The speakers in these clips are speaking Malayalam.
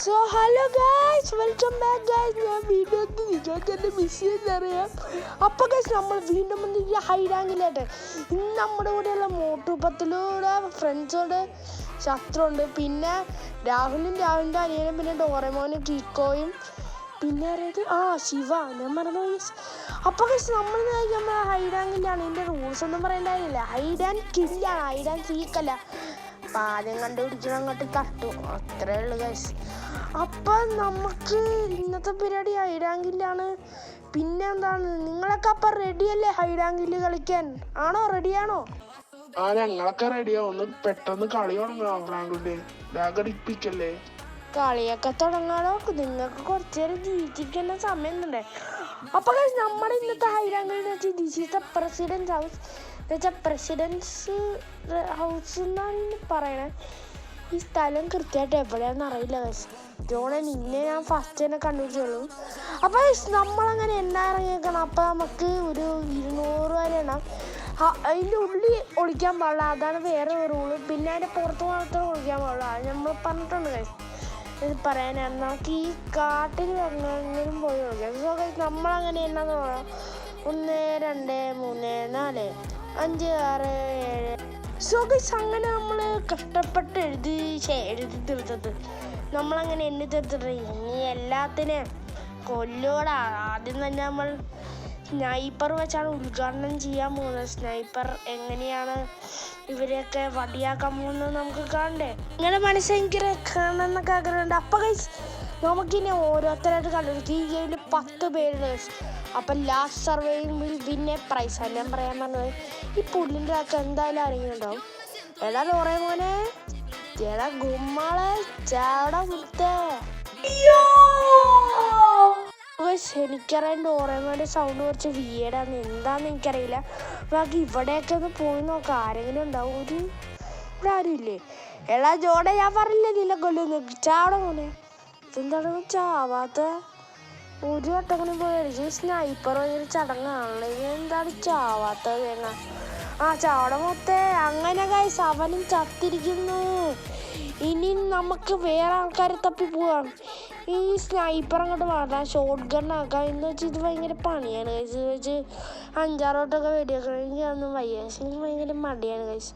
So hello guys, welcome back guys. ഞാൻ വീണ്ടും നിങ്ങൾക്ക് എൻ്റെ മിസ് ചെയ്യുന്നറിയാം. അപ്പോൾ ഗൈസ് നമ്മൾ വീണ്ടും വന്നിരിക്കുക ഹൈഡാങ്കിലായിട്ട്. ഇന്ന് നമ്മുടെ കൂടെയുള്ള മോട്ടുപത്തിലൂടെ ഫ്രണ്ട്സുണ്ട്, ശത്രുണ്ട്, പിന്നെ രാഹുലിൻ്റെ അനിയനും, പിന്നെ ഡോറേമോനും കീക്കോയും, പിന്നെ ശിവ. ഞാൻ മറന്നു ഗൈസ്. അപ്പോൾ ഗൈസ് നമ്മൾ ഹൈഡാങ്കിലാണ്. ഇതിൻ്റെ റൂൾസ് ഒന്നും പറയേണ്ടതില്ല. ഹൈഡ് ആൻഡ് കില്ലാണ്, ഹൈഡ് ആൻഡ് സീക്കല്ല. അപ്പം ആദ്യം കണ്ടുപിടിക്കണം, അങ്ങോട്ട് തട്ടു, അത്രേ ഉള്ളു ഗൈസ്. അപ്പം നമുക്ക് ഇന്നത്തെ പരിപാടി ഹൈഡാങ്കിലാണ്. പിന്നെ എന്താണ്, നിങ്ങളൊക്കെ അപ്പം റെഡിയല്ലേ ഹൈഡാങ്കില് കളിക്കാൻ? ആണോ? റെഡിയാണോ? ഞങ്ങളൊക്കെ റെഡിയാ. ഒന്ന് പെട്ടെന്ന് കളി തുടങ്ങാം. ലാഗടിപ്പിക്കല്ലേ. കളിയൊക്കെ തുടങ്ങാനോ? നിങ്ങൾക്ക് കുറച്ചു നേരം ജീവിച്ചിരിക്കേണ്ട സമയം ഉണ്ടേ. അപ്പൊ നമ്മുടെ ഇന്നത്തെ ഹൈഡാങ്കിലെന്ന് വെച്ചാൽ this is the president's house. എന്നുവെച്ചാൽ പ്രസിഡൻസ് ഹൗസ് എന്നാണ് പറയണേ. ഈ സ്ഥലം കൃത്യമായിട്ട് എവിടെയാണെന്ന് അറിയില്ല ഗൈസ്. നിന്നെ ഞാൻ ഫസ്റ്റ് തന്നെ കണ്ടുപിടിച്ചുള്ളൂ. അപ്പൊ നമ്മളങ്ങനെ എണ്ണ ഇറങ്ങിയേക്കണം. അപ്പൊ നമുക്ക് ഒരു 200 വരെ എണ്ണം. അതിൻ്റെ ഉള്ളിൽ ഒളിക്കാൻ പാടില്ല, അതാണ് വേറെ ഒരു റൂള്. പിന്നെ അതിൻ്റെ പുറത്ത് മാത്രമേ ഒളിക്കാൻ പാടില്ല, അത് നമ്മൾ പറഞ്ഞിട്ടുണ്ട് ഗൈസ്. ഇത് പറയാനാണ്. നമുക്ക് ഈ കാട്ടിൽ എങ്ങനെയും പോയി ഒളിക്കാം. സോ ഗൈസ് നമ്മളങ്ങനെ എന്നാന്ന് പറയാം. 1 2 3 4 5 6 7. സോ ഗൈസ് അങ്ങനെ നമ്മൾ കഷ്ടപ്പെട്ട് എഴുതി തീർത്തത്. നമ്മളങ്ങനെ എണ്ണി തീർത്തിട്ട് ഇനി എല്ലാത്തിനെയും കൊല്ലോടാ. ആദ്യം തന്നെ നമ്മൾ സ്നൈപ്പർ വെച്ചാണ് ഉദ്ഘാടനം ചെയ്യാൻ പോകുന്നത്. സ്നൈപ്പർ എങ്ങനെയാണ് ഇവരെയൊക്കെ വടിയാക്കാൻ പോകുന്നത് നമുക്ക് കാണണ്ടേ. നിങ്ങളുടെ മനസ്സെങ്കിൽ കാണണമെന്നൊക്കെ ആഗ്രഹമുണ്ട്. അപ്പം ഗൈസ് നമുക്കിനി ഓരോരുത്തരായിട്ട് കണ്ടുപിടിക്കും. ഈ ഗെയിമിൽ 10 പേരുണ്ട് ഗൈസ്. അപ്പം ലാസ്റ്റ് സർവേയിൽ പിന്നെ പ്രൈസ് ഞാൻ പറയാൻ പറഞ്ഞത്. ഈ പുല്ലിൻ്റെ ഒക്കെ എന്തായാലും ആരെങ്കിലും ഉണ്ടാവും. എടാ ഡോറേമോനെ, എടാ ഗുമ്മാളെ, ചാടാ മുത്തേ. എനിക്കറിയാം ഡോറേമോൻ്റെ സൗണ്ട് കുറച്ച് വിയേഡാന്ന്. എന്താന്ന് എനിക്കറിയില്ല. നമുക്ക് ഇവിടെയൊക്കെ ഒന്ന് പോയി നോക്കാം, ആരെങ്കിലും ഉണ്ടാവും. ഇവിടെ ആരും ഇല്ലേ? എടാ ജോടെ, ഞാൻ പറഞ്ഞില്ലേ നിന്നെ കൊല്ലുന്നു. ചാവട മോനെ. ഇതെന്താണ് ചാവാത്ത? ഒരു വട്ടം കൂടി പോയി സ്നൈപ്പർ ഭയങ്കര ചടങ്ങാണല്ലോ. എന്താണ് ചാവാത്ത തേങ്ങ? ചാവട മൊത്തേ. അങ്ങനെ ഗൈസ് അവനും ചത്തിരിക്കുന്നു. ഇനി നമുക്ക് വേറെ ആൾക്കാരെ തപ്പി പോവാം. ഈ സ്നൈപ്പർ അങ്ങോട്ട് മാറ്റാം, ഷോട്ട് ഗണ്ണാക്കാം. എന്ന് വെച്ചാൽ ഇത് ഭയങ്കര പണിയാണ് ഗൈസ്. ഇത് വെച്ച് 5-6 വട്ടമൊക്കെ വെടിവെക്കണം. എനിക്കൊന്നും വയ്യ, എനിക്ക് ഭയങ്കര മടിയാണ് ഗൈസ്.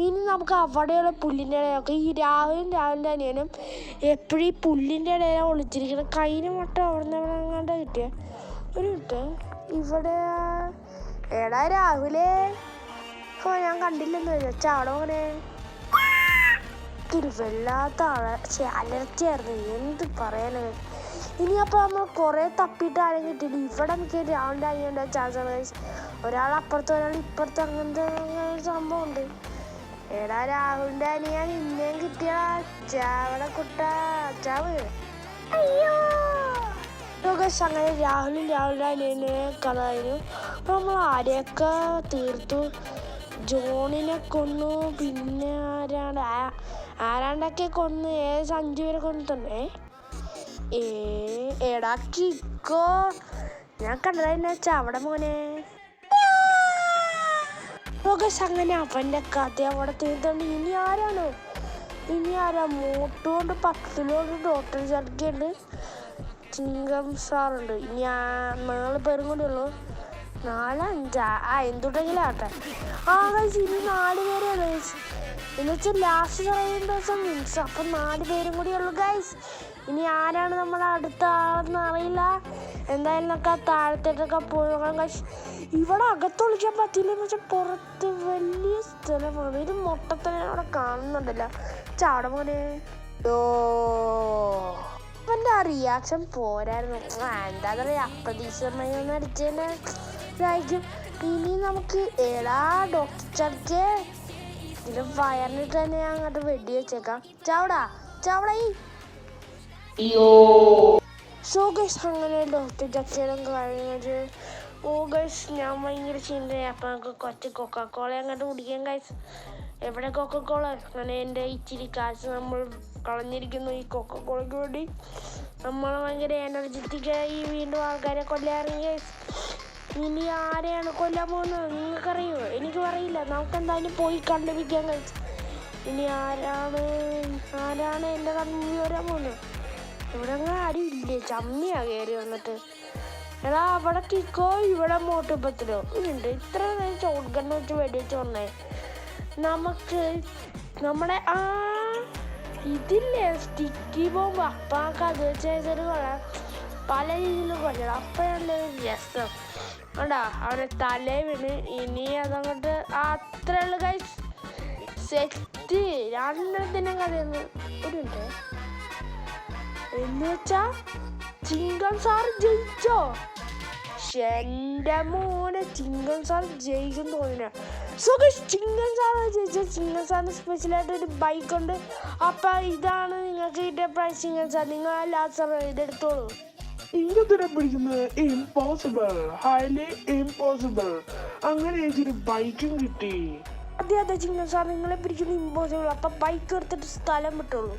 ഇനി നമുക്ക് അവിടെയുള്ള പുല്ലിൻ്റെ ഇടയിലൊക്കെ ഈ രാഹുലിൻ്റെ അനിയനും എപ്പോഴും ഈ പുല്ലിൻ്റെ ഇടയിലാണ് ഒളിച്ചിരിക്കണം. കഴിഞ്ഞ വട്ടം അവിടെ എങ്ങാണ്ട് കിട്ടിയ ഒരു മിനിറ്റ്. ഇവിടെ എടാ രാഹുലേ, ഞാൻ കണ്ടില്ലെന്ന് വെച്ചാൽ അവിടെ മോനെ. ഒരു വല്ലാത്ത അലർച്ചയായിരുന്നു, എന്ത് പറയാനാണ്. ഇനി അപ്പോൾ നമ്മൾ കുറേ തപ്പിയിട്ട് ആരും കിട്ടിയില്ല. ഇവിടെ എനിക്ക് രാവിലെ അയ്യേണ്ട ചാൻസ് ആണ്. ഒരാൾ അപ്പുറത്ത് ഒരാൾ ഇപ്പുറത്ത്, അങ്ങനത്തെ സംഭവം ഉണ്ട്. എടാ രാഹുലിൻ്റെ അനിയൻ ഇന്നേം കിട്ടിയ ചാവട കുട്ട ചാവ്. അയ്യോ അങ്ങനെ രാഹുലിൻ്റെ അനിയനെ കളഞ്ഞു. അപ്പോൾ നമ്മൾ ആരെയൊക്കെ തീർത്തു. ജോണിനെ കൊന്നു, പിന്നെ ആരാണ്ടൊക്കെ കൊന്ന്. 5 പേരെ കൊന്നിട്ടുണ്ടേ. എടാ കിക്കോ, ഞാൻ കണ്ടതെന്ന് വെച്ചാൽ അവിടെ മോനെ. അങ്ങനെ അവൻ്റെ കഥ അവിടെ തീർത്തുണ്ട്. ഇനി ആരാ? മോട്ടുകൊണ്ട് 10 ഡോക്ടർ ചർക്കയുണ്ട്, ചിങ്കം സാറുണ്ട്. ഇനി 4 പേരും കൂടി ഉള്ളൂ. 4 5 എന്തുണ്ടെങ്കിലും ആട്ടെ. ഗൈസ് ഇനി 4 പേരേ ഗൈസ്. എന്ന് വെച്ചാൽ ലാസ്റ്റ് ദിവസം മീൻസ്. അപ്പം 4 പേരും കൂടി ഉള്ളു ഗൈസ്. ഇനി ആരാണ് നമ്മൾ അടുത്ത ആളെന്ന് അറിയില്ല. എന്തായാലും നമുക്ക് താഴത്തേക്കൊക്കെ പോയി നോക്കാം ഗൈസ്. ഇവിടെ അകത്തൊളിക്കാൻ പറ്റില്ലെന്ന് വെച്ചാൽ പുറത്ത് വലിയ സ്ഥലമാണ്. ഇത് മൊട്ടത്തന്നെ അവിടെ കാണുന്നുണ്ടല്ലോ. ചാടമോനെ, അവൻ്റെ ആ റിയാക്ഷൻ പോരായിരുന്നു. എന്താ പറയുക, അപ്രതീക്ഷിതമായി ഒന്ന് അടിച്ചതിൻ്റെ ഇതായിരിക്കും. ഇനി നമുക്ക് ഡോക്ടർ ചർക്കെ ഇത് വയറിനിട്ട് തന്നെ അങ്ങോട്ട് വെടി വെച്ചേക്കാം. ചാവടായി. സോ ഗൈസ് അങ്ങനെ ഡോക്ടർ ചർച്ചയിലും കഴിഞ്ഞിട്ട് ഗൈസ് ഞാൻ ഭയങ്കര ചിന്തയായി. അപ്പം നമുക്ക് കുറച്ച് കൊക്കക്കോള അങ്ങോട്ട് കുടിക്കാം ഗൈസ്. എവിടെ കൊക്കക്കോള? അങ്ങനെ എൻ്റെ ഇച്ചിരി കാശ് നമ്മൾ കളഞ്ഞിരിക്കുന്നു ഈ കൊക്കക്കോളയ്ക്ക് വേണ്ടി. നമ്മൾ ഭയങ്കര എനർജറ്റിക്കായി വീണ്ടും ആൾക്കാരെ കൊല്ലാറിങ് ഗൈസ്. ഇനി ആരെയാണ് കൊല്ലാൻ പോകുന്നത് നിങ്ങൾക്കറിയോ? എനിക്കും അറിയില്ല. നമുക്ക് എന്തായാലും പോയി കണ്ടുപിടിക്കാൻ കഴിച്ചു. ഇനി ആരാണ് എൻ്റെ കണ്ണു വരാൻ പോകുന്നത്? ഇവിടെ അങ്ങനെ ആരും ഇല്ലേ, ചമ്മിയാ കയറി വന്നിട്ട്. എടാ അവിടെ കിക്കോ ഇവിടെ മോട്ടുപ്പത്തിലോ ഉണ്ട്. ഇത്ര നേരം ചോട്ട്ഗണ്ണ് വെച്ച് വെടിവെച്ച് വന്നേ. നമുക്ക് നമ്മുടെ ഇതില്ലേ സ്റ്റിക്കി ബോംബ്, അപ്പാക്ക് അത് വെച്ചൊരു കൊള്ളാം. പല രീതിയിലും കൊല്ലണം, അപ്പോഴല്ലേ രസം. കണ്ടാ അവനെ തലേ വീണ്. ഇനി അതങ്ങോട്ട് അത്രേ ഉള്ളു ഗൈസ്. സെറ്റ് രണ്ടെണ്ണത്തിനും കഥയൊന്ന് ഒരു ഉണ്ട് എന്ന് വെച്ചാ ചിങ്കൻ സാർ ജയിച്ചോ? എന്റെ മോനെ ചിങ്കൻ സാർ ജയിക്കും തോന്നില്ല. സോ ഗൈസ് ചിങ്കൻ സാർ ജയിച്ചു. ചിങ്കൻ സാറിന് സ്പെഷ്യലായിട്ട് ഒരു ബൈക്ക് ഉണ്ട്. അപ്പൊ ഇതാണ് നിങ്ങൾക്ക് കിട്ടിയ പ്രൈസ്. ചിങ്കൻ സാർ നിങ്ങൾ ലാസ്റ്റ് ഇതെടുത്തോളൂ. ഇങ്ങനത്തെ പിടിക്കുന്നത് ഇമ്പോസിബിൾ, ഹൈലി ഇമ്പോസിബിൾ. അങ്ങനെ എനിക്കൊരു ബൈക്കും കിട്ടി. അതെ ചിങ്കൻ സാർ, നിങ്ങളെ പിടിക്കുന്ന ഇമ്പോസിബിൾ. അപ്പൊ ബൈക്ക് എടുത്തിട്ട് സ്ഥലം വിട്ടോളൂ.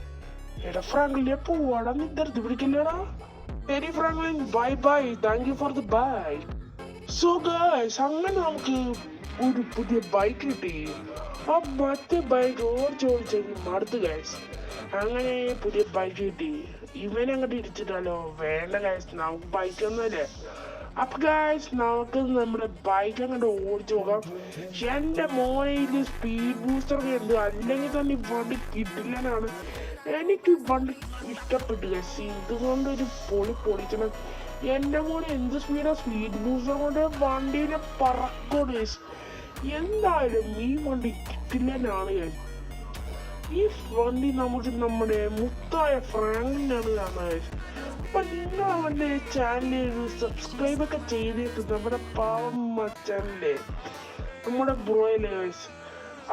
എടാ ഫ്രാങ്ക്ലിനെ പോവാടാ, നീ ധൃതി പിടിക്കില്ലടാ. ശരി Franklin, bye bye, thank you for the bike. So guys അങ്ങനെ നമുക്ക് ഒരു പുതിയ ബൈക്ക് കിട്ടി. ആ മറ്റേ ബൈക്ക് ഓടിച്ച് മടുത്ത് ഗൈസ്. അങ്ങനെ പുതിയ ബൈക്ക് കിട്ടി. ഇവനെ അങ്ങോട്ട് ഇടിച്ചിട്ടാലോ? വേണ്ട ഗൈസ്, നമുക്ക് ബൈക്ക് ഒന്നുമല്ലേ. അപ്പൊ ഗൈസ് നമുക്ക് നമ്മുടെ ബൈക്ക് അങ്ങോട്ട് ഓടിച്ചു നോക്കാം. എന്റെ മോനയിൽ സ്പീഡ് ബൂസ്റ്റർ ഒക്കെ ഉണ്ട്, അല്ലെങ്കിൽ തന്നെ ഈ വണ്ടി കിട്ടില്ലാനാണ്. എനിക്ക് വണ്ടി ഇഷ്ടപ്പെട്ടു ഗൈസ്. ഇതുകൊണ്ടൊരു പൊളിക്കണം. എന്റെ മോനെ എന്ത് സ്പീഡ് ബൂസ്റ്റർ കൊണ്ട് വണ്ടീനെ പറക്കോട് ഗൈസ്. എന്തായാലും ഈ വണ്ടി കിട്ടില്ലാനാണ് ഗൈസ്. ഈ വണ്ടി നമുക്ക് നമ്മുടെ മുത്തായ ഫ്രാങ്ക്ലിനാണ് കാണുന്നത് ഗൈസ്. അപ്പൊ നിങ്ങൾ അവന്റെ ചാനലിൽ സബ്സ്ക്രൈബ് ഒക്കെ ചെയ്തിട്ട് നമ്മുടെ പാവം ചാനലിലെ നമ്മുടെ ബ്രോയിലെ ഗൈസ്.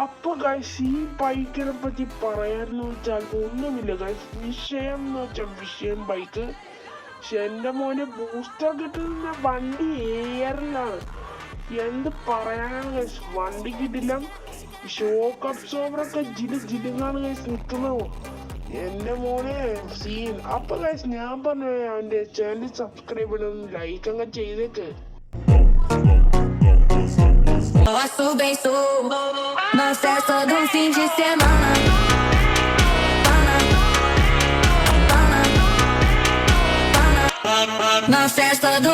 അപ്പൊ ഗൈസ് ഈ ബൈക്കിനെ പറ്റി പറയാന്ന് വെച്ചാൽ ഒന്നുമില്ല ഗൈസ്. വിഷയം എന്ന് വെച്ചാൽ വിഷയം ബൈക്ക്. പക്ഷെ എന്റെ മോനെ ബൂസ്റ്റർ കിട്ടുന്ന വണ്ടി എയറിലാണ്. എന്ത് പറയാനാണ് ഗൈസ്, വണ്ടി കിട്ടില്ല. ഷോക്ക് അബ്സോർബറൊക്കെ ജിലുങ്ങാണ് ഗൈസ് നിൽക്കുന്നത്. എന്റെ മോനെ സീൻ. അപ്പൊ ഗൈസ് ഞാൻ പറഞ്ഞു അവന്റെ ചാനൽ സബ്സ്ക്രൈബ് ചെയ്യണം, ലൈക്ക് അങ്ങ് ചെയ്തേക്ക്. Na festa do fim de semana. Na festa do